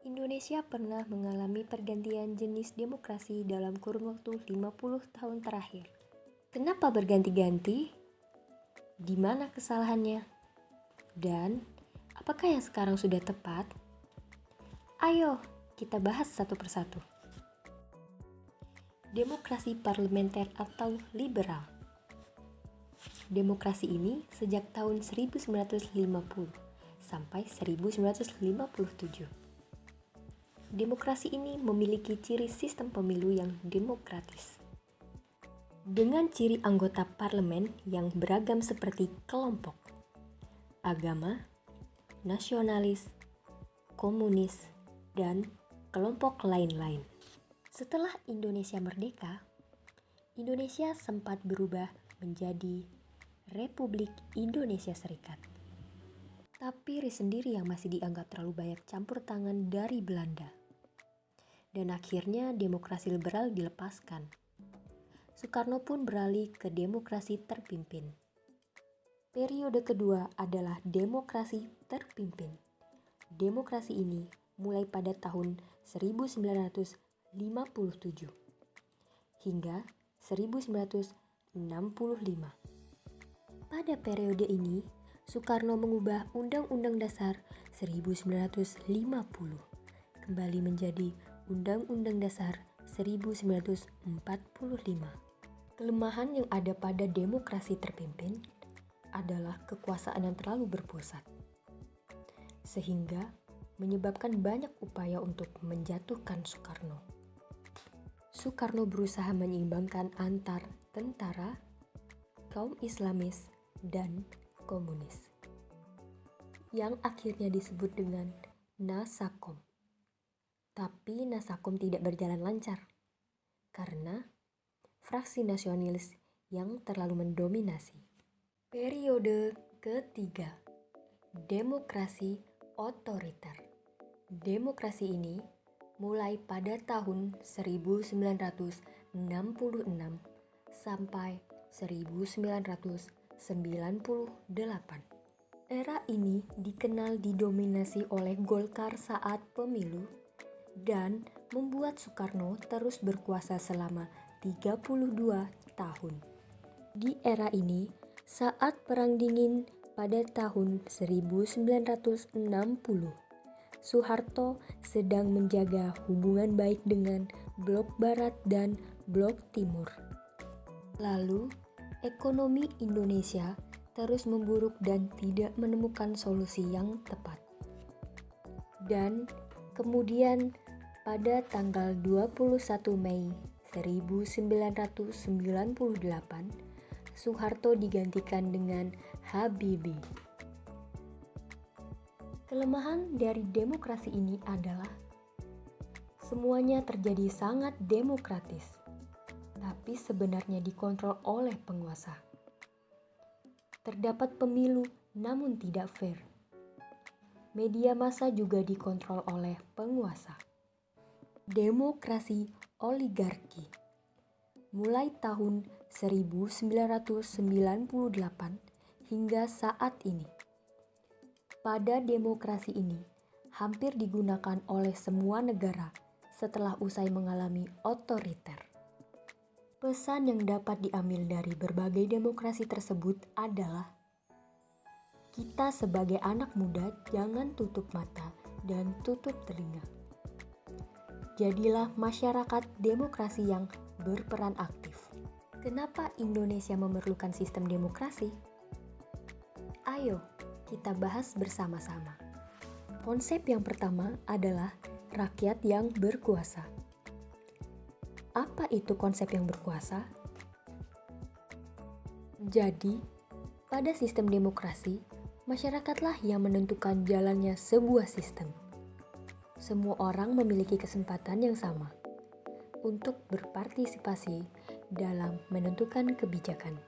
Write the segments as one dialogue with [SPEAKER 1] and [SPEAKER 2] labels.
[SPEAKER 1] Indonesia pernah mengalami pergantian jenis demokrasi dalam kurun waktu 50 tahun terakhir. Kenapa berganti-ganti? Di mana kesalahannya? Dan apakah yang sekarang sudah tepat? Ayo kita bahas satu persatu. Demokrasi parlementer atau liberal. Demokrasi ini sejak tahun 1950 sampai 1957. Demokrasi ini memiliki ciri sistem pemilu yang demokratis. Dengan ciri anggota parlemen yang beragam seperti kelompok, agama, nasionalis, komunis, dan kelompok lain-lain. Setelah Indonesia merdeka, Indonesia sempat berubah menjadi Republik Indonesia Serikat. Tapi sendiri yang masih dianggap terlalu banyak campur tangan dari Belanda. Dan akhirnya demokrasi liberal dilepaskan. Soekarno pun beralih ke demokrasi terpimpin. Periode kedua adalah demokrasi terpimpin. Demokrasi ini mulai pada tahun 1957 hingga 1965. Pada periode ini, Soekarno mengubah Undang-Undang Dasar 1950 kembali menjadi Undang-Undang Dasar 1945. Kelemahan yang ada pada demokrasi terpimpin adalah kekuasaan yang terlalu berpusat, sehingga menyebabkan banyak upaya untuk menjatuhkan Soekarno. Soekarno berusaha menyeimbangkan antar tentara, kaum Islamis, dan komunis, yang akhirnya disebut dengan Nasakom. Tapi Nasakom tidak berjalan lancar, karena fraksi nasionalis yang terlalu mendominasi. Periode ketiga, demokrasi otoriter. Demokrasi ini mulai pada tahun 1966 sampai 1998. Era ini dikenal didominasi oleh Golkar saat pemilu dan membuat Soekarno terus berkuasa selama 32 tahun. Di era ini, saat Perang Dingin pada tahun 1960, Soeharto sedang menjaga hubungan baik dengan Blok Barat dan Blok Timur. Lalu, ekonomi Indonesia terus memburuk dan tidak menemukan solusi yang tepat. Dan kemudian pada tanggal 21 Mei 1998, Soeharto digantikan dengan Habibie. Kelemahan dari demokrasi ini adalah semuanya terjadi sangat demokratis, tapi sebenarnya dikontrol oleh penguasa. Terdapat pemilu namun tidak fair. Media massa juga dikontrol oleh penguasa. Demokrasi oligarki. Mulai tahun 1998 hingga saat ini. Pada demokrasi ini hampir digunakan oleh semua negara setelah usai mengalami otoriter. Pesan yang dapat diambil dari berbagai demokrasi tersebut adalah kita sebagai anak muda jangan tutup mata dan tutup telinga. Jadilah masyarakat demokrasi yang berperan aktif. Kenapa Indonesia memerlukan sistem demokrasi? Ayo kita bahas bersama-sama. Konsep yang pertama adalah rakyat yang berkuasa. Apa itu konsep yang berkuasa? Jadi, pada sistem demokrasi, masyarakatlah yang menentukan jalannya sebuah sistem. Semua orang memiliki kesempatan yang sama untuk berpartisipasi dalam menentukan kebijakan.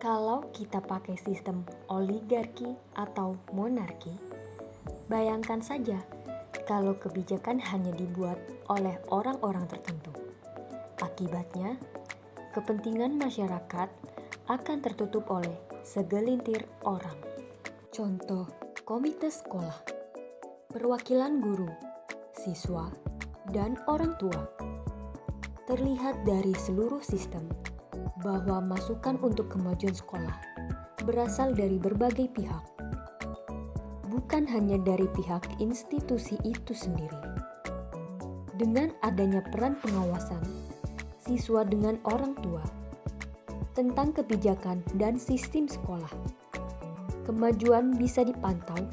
[SPEAKER 1] Kalau kita pakai sistem oligarki atau monarki, bayangkan saja kalau kebijakan hanya dibuat oleh orang-orang tertentu. Akibatnya, kepentingan masyarakat akan tertutup oleh segelintir orang. Contoh, komite sekolah. Perwakilan guru, siswa, dan orang tua. Terlihat dari seluruh sistem bahwa masukan untuk kemajuan sekolah berasal dari berbagai pihak, bukan hanya dari pihak institusi itu sendiri. Dengan adanya peran pengawasan siswa dengan orang tua tentang kebijakan dan sistem sekolah, kemajuan bisa dipantau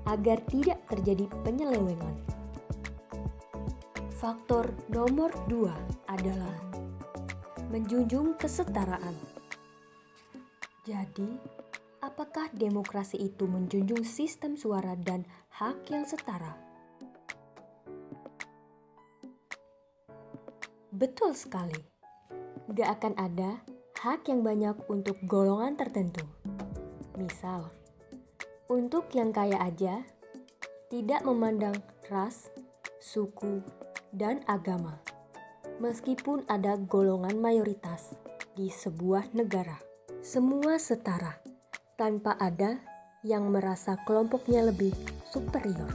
[SPEAKER 1] agar tidak terjadi penyelewengan. Faktor nomor 2 adalah menjunjung kesetaraan. Jadi, apakah demokrasi itu menjunjung sistem suara dan hak yang setara? Betul sekali. Gak akan ada hak yang banyak untuk golongan tertentu. Misal, untuk yang kaya aja, tidak memandang ras, suku, dan agama. Meskipun ada golongan mayoritas di sebuah negara, semua setara, tanpa ada yang merasa kelompoknya lebih superior.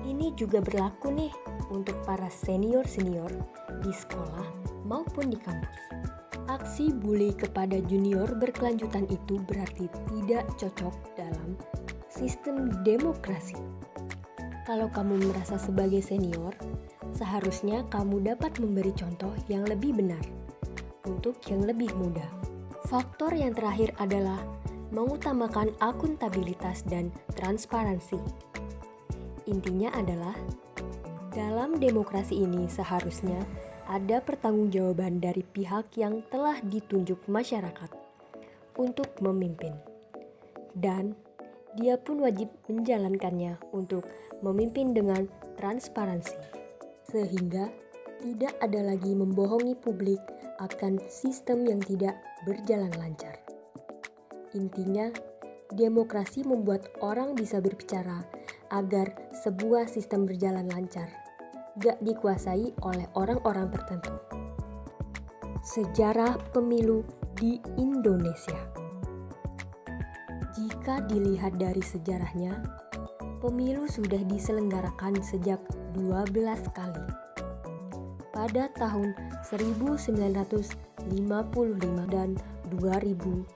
[SPEAKER 1] Ini juga berlaku nih untuk para senior-senior di sekolah maupun di kampus. Aksi bully kepada junior berkelanjutan itu berarti tidak cocok dalam sistem demokrasi. Kalau kamu merasa sebagai senior, seharusnya kamu dapat memberi contoh yang lebih benar untuk yang lebih muda. Faktor yang terakhir adalah mengutamakan akuntabilitas dan transparansi. Intinya adalah, dalam demokrasi ini seharusnya ada pertanggungjawaban dari pihak yang telah ditunjuk masyarakat untuk memimpin. Dan dia pun wajib menjalankannya untuk memimpin dengan transparansi. Sehingga tidak ada lagi membohongi publik akan sistem yang tidak berjalan lancar. Intinya, demokrasi membuat orang bisa berbicara agar sebuah sistem berjalan lancar, gak dikuasai oleh orang-orang tertentu. Sejarah pemilu di Indonesia. Jika dilihat dari sejarahnya, pemilu sudah diselenggarakan sejak 12 kali. Pada tahun 1955 dan 2019.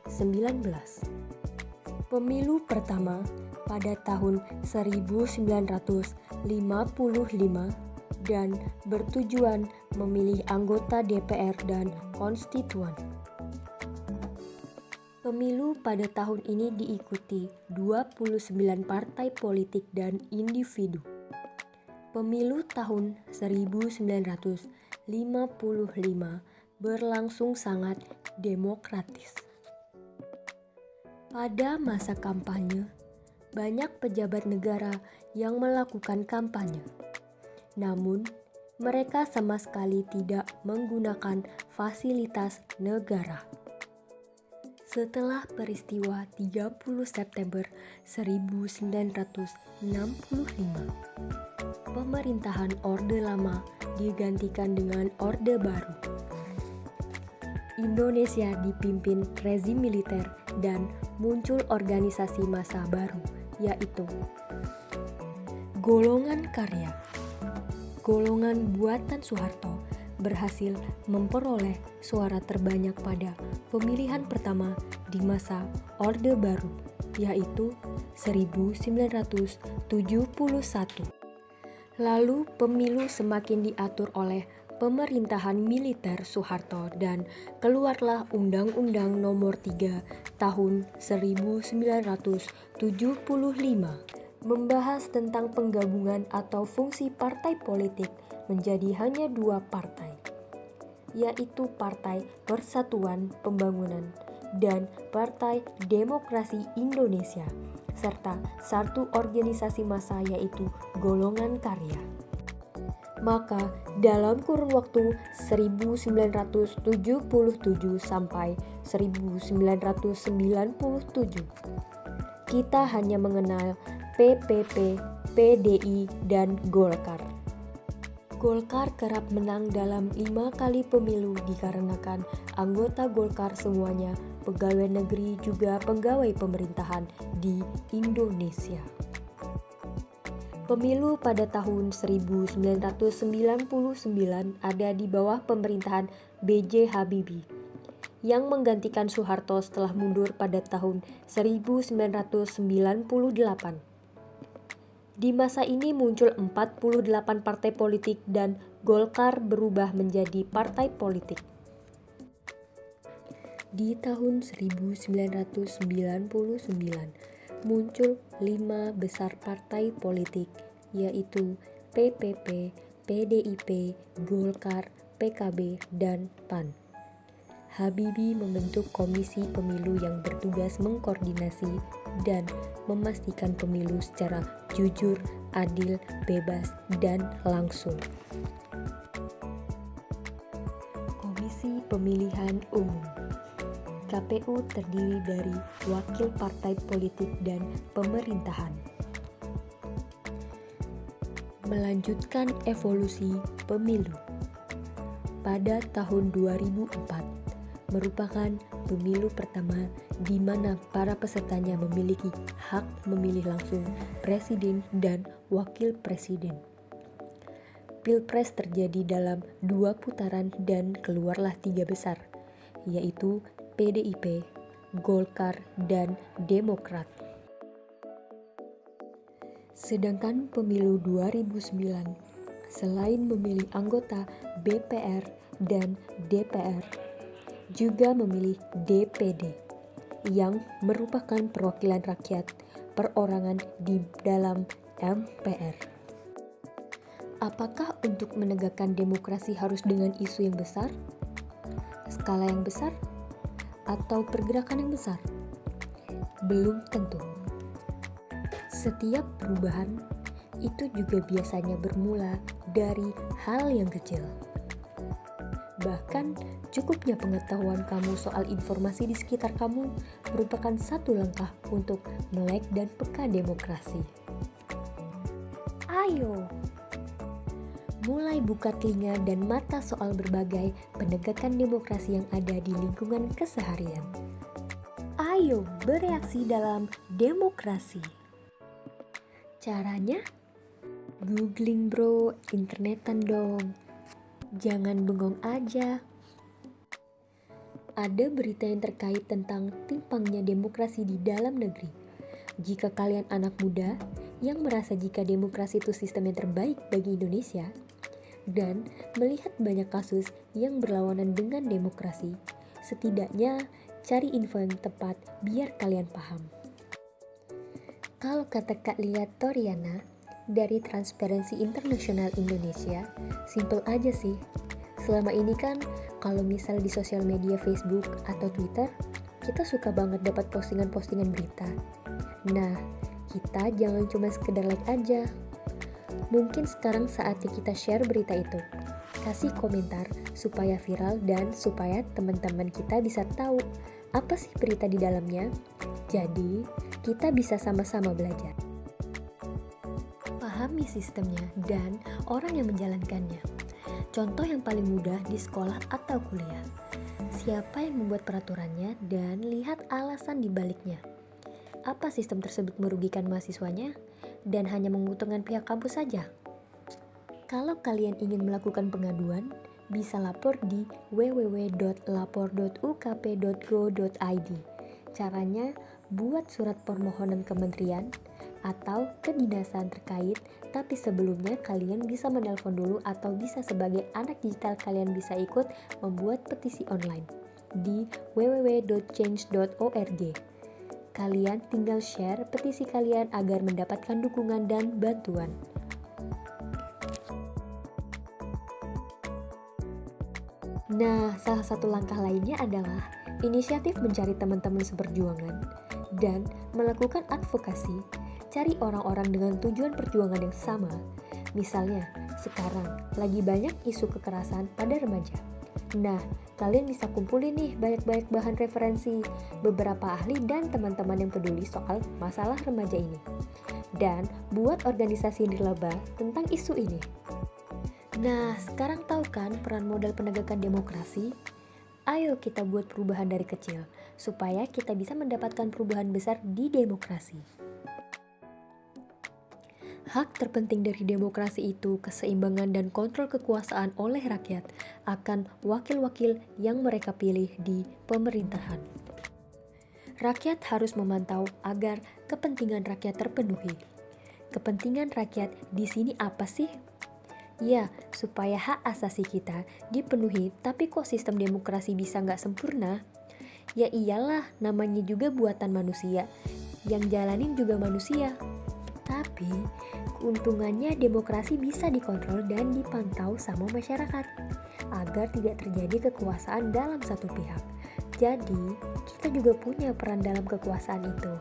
[SPEAKER 1] Pemilu pertama pada tahun 1955 dan bertujuan memilih anggota DPR dan konstituan. Pemilu pada tahun ini diikuti 29 partai politik dan individu. Pemilu tahun 1955 berlangsung sangat demokratis. Pada masa kampanye, banyak pejabat negara yang melakukan kampanye. Namun, mereka sama sekali tidak menggunakan fasilitas negara. Setelah peristiwa 30 September 1965, pemerintahan Orde Lama digantikan dengan Orde Baru. Indonesia dipimpin rezim militer dan muncul organisasi massa baru, yaitu Golongan Karya. Golongan buatan Soeharto berhasil memperoleh suara terbanyak pada pemilihan pertama di masa Orde Baru, yaitu 1971. Lalu pemilu semakin diatur oleh pemerintahan militer Soeharto dan keluarlah Undang-Undang Nomor 3 Tahun 1975 membahas tentang penggabungan atau fungsi partai politik menjadi hanya 2 partai, yaitu Partai Persatuan Pembangunan dan Partai Demokrasi Indonesia, serta satu organisasi massa yaitu Golongan Karya. Maka dalam kurun waktu 1977 sampai 1997, kita hanya mengenal PPP, PDI, dan Golkar. Golkar kerap menang dalam 5 kali pemilu dikarenakan anggota Golkar semuanya pegawai negeri juga pegawai pemerintahan di Indonesia. Pemilu pada tahun 1999 ada di bawah pemerintahan B.J. Habibie yang menggantikan Soeharto setelah mundur pada tahun 1998. Di masa ini muncul 48 partai politik dan Golkar berubah menjadi partai politik. Di tahun 1999 muncul 5 besar partai politik, yaitu PPP, PDIP, Golkar, PKB, dan PAN. Habibie membentuk komisi pemilu yang bertugas mengkoordinasi dan memastikan pemilu secara jujur, adil, bebas, dan langsung. Komisi Pemilihan Umum KPU terdiri dari wakil partai politik dan pemerintahan. Melanjutkan evolusi pemilu. Pada tahun 2004 merupakan pemilu pertama di mana para pesertanya memiliki hak memilih langsung presiden dan wakil presiden. Pilpres terjadi dalam 2 putaran dan keluarlah 3 besar, yaitu PDIP, Golkar, dan Demokrat. Sedangkan pemilu 2009, selain memilih anggota BPR dan DPR, juga memilih DPD, yang merupakan perwakilan rakyat perorangan di dalam MPR. Apakah untuk menegakkan demokrasi harus dengan isu yang besar, skala yang besar, atau pergerakan yang besar? Belum tentu. Setiap perubahan itu juga biasanya bermula dari hal yang kecil. Bahkan, cukupnya pengetahuan kamu soal informasi di sekitar kamu merupakan satu langkah untuk melek dan peka demokrasi. Ayo, mulai buka telinga dan mata soal berbagai penegakan demokrasi yang ada di lingkungan keseharian. Ayo bereaksi dalam demokrasi. Caranya? Googling bro, internetan dong. Jangan bengong aja. Ada berita yang terkait tentang timpangnya demokrasi di dalam negeri. Jika kalian anak muda yang merasa jika demokrasi itu sistem yang terbaik bagi Indonesia dan melihat banyak kasus yang berlawanan dengan demokrasi, setidaknya cari info yang tepat biar kalian paham. Kalau kata Kak Lia Toriana dari Transparency International Indonesia, simple aja sih. Selama ini kan kalau misal di sosial media Facebook atau Twitter, kita suka banget dapat postingan-postingan berita. Nah, kita jangan cuma sekedar like aja. Mungkin sekarang saatnya kita share berita itu. Kasih komentar supaya viral dan supaya teman-teman kita bisa tahu apa sih berita di dalamnya. Jadi, kita bisa sama-sama belajar. Pahami sistemnya dan orang yang menjalankannya. Contoh yang paling mudah di sekolah atau kuliah. Siapa yang membuat peraturannya dan lihat alasan di baliknya. Apa sistem tersebut merugikan mahasiswanya dan hanya menguntungkan pihak kampus saja? Kalau kalian ingin melakukan pengaduan, bisa lapor di www.lapor.ukp.go.id. Caranya, buat surat permohonan kementerian atau kedinasan terkait, tapi sebelumnya kalian bisa menelpon dulu atau bisa sebagai anak digital kalian bisa ikut membuat petisi online di www.change.org. Kalian tinggal share petisi kalian agar mendapatkan dukungan dan bantuan. Nah, salah satu langkah lainnya adalah inisiatif mencari teman-teman seperjuangan dan melakukan advokasi. Cari orang-orang dengan tujuan perjuangan yang sama. Misalnya, sekarang lagi banyak isu kekerasan pada remaja. Nah, kalian bisa kumpulin nih banyak-banyak bahan referensi, beberapa ahli dan teman-teman yang peduli soal masalah remaja ini. Dan buat organisasi nirlaba tentang isu ini. Nah, sekarang tahu kan peran modal penegakan demokrasi? Ayo kita buat perubahan dari kecil, supaya kita bisa mendapatkan perubahan besar di demokrasi. Hak terpenting dari demokrasi itu keseimbangan dan kontrol kekuasaan oleh rakyat akan wakil-wakil yang mereka pilih di pemerintahan. Rakyat harus memantau agar kepentingan rakyat terpenuhi. Kepentingan rakyat di sini apa sih? Ya, supaya hak asasi kita dipenuhi, tapi kok sistem demokrasi bisa nggak sempurna? Ya iyalah, namanya juga buatan manusia, yang jalanin juga manusia. Tapi, keuntungannya demokrasi bisa dikontrol dan dipantau sama masyarakat, agar tidak terjadi kekuasaan dalam satu pihak. Jadi, kita juga punya peran dalam kekuasaan itu.